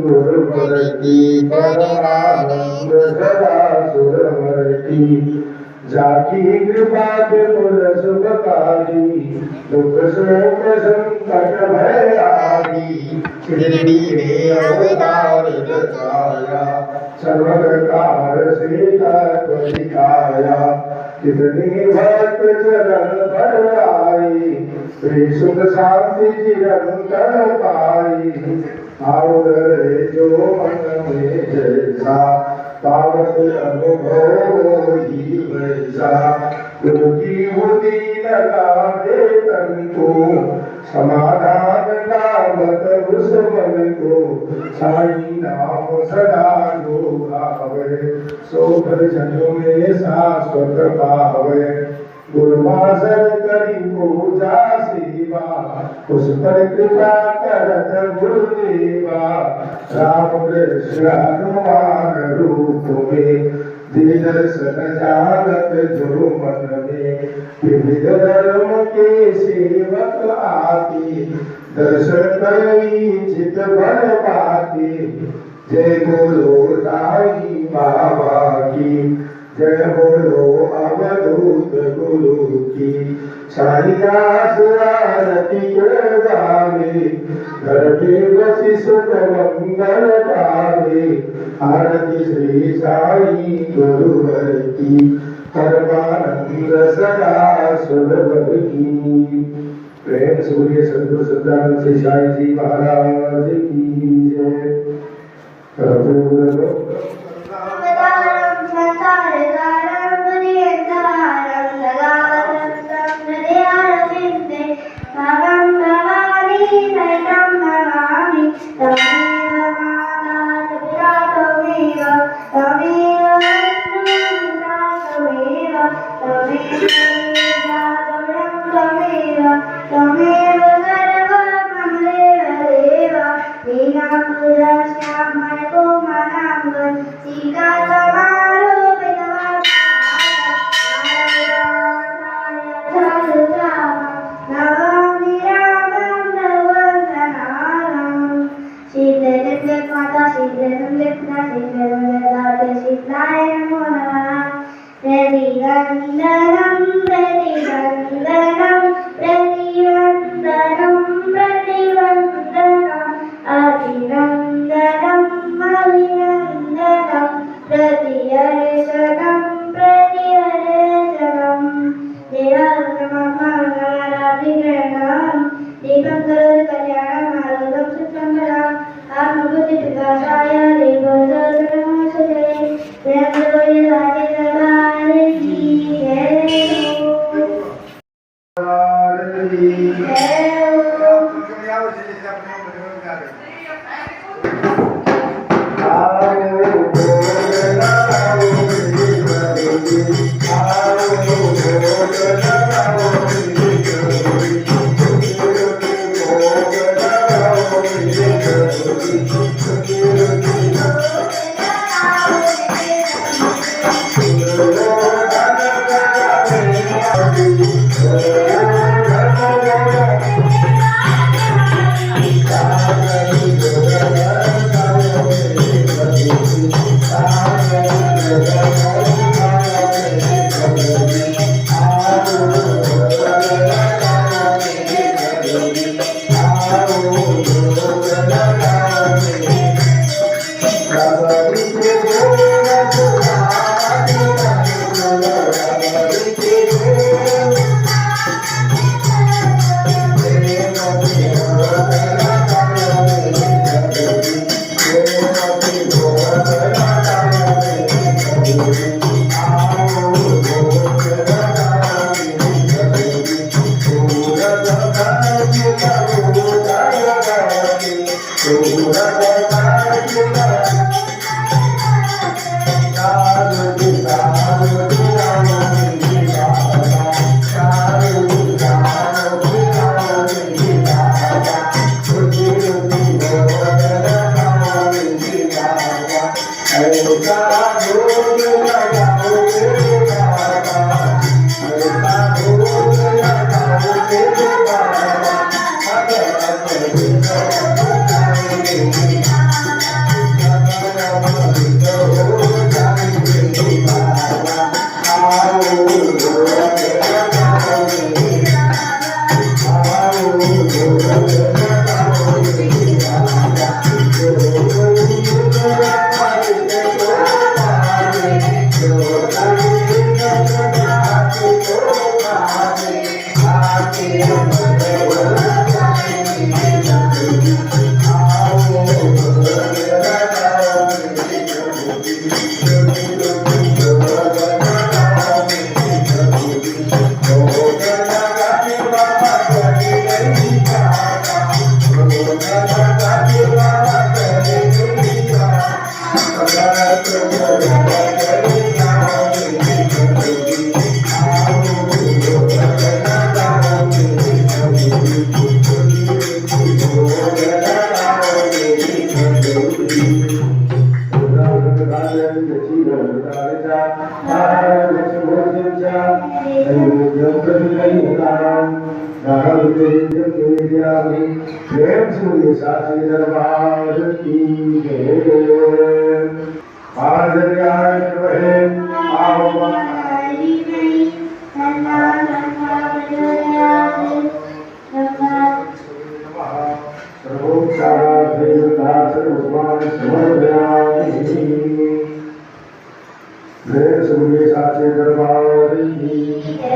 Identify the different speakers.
Speaker 1: गुरुवरती परमानंद सदा सुरवरती जाकी कृपा पुर सुखकारी दुख शोक संकट भय आदि शिरडी में अवतार दर्शाया सर्वकार से तत्व दिखाया कितने भक्त चरण पर आए श्री सुख शांति निरंतर पाई आवड़ जो मन में जैसा पावत अनुभव ही वैसा गुरु की बुद्धि लगा दे तन को समाधान नामत उस मन को साई नाम सदा जो भावे सो भर जनों में शाश्वत पावे गुरुवासर करी पूजा सेवा उस पर कृपा करत गुरुदेवा राम कृष्ण हनुमान रूप में दर्शन जानत जो मन में विविध धर्म के सेवक आते दर्शन करई चित बल पाते जय बोलो साई बाबा की जय बोलो अवधूत गुरु की साईदास आरती को गावे घर पे बसी सुख मंगल पावे आरती श्री साई गुरुवर की परमानंद सदा सुरवर की प्रेम सूर्य सद्गुरु सदानंद श्री साई जी महाराज की जय प्रभु
Speaker 2: Thank you.
Speaker 1: साची दरबार की आज न्याय रहे आओ साचे दरबार की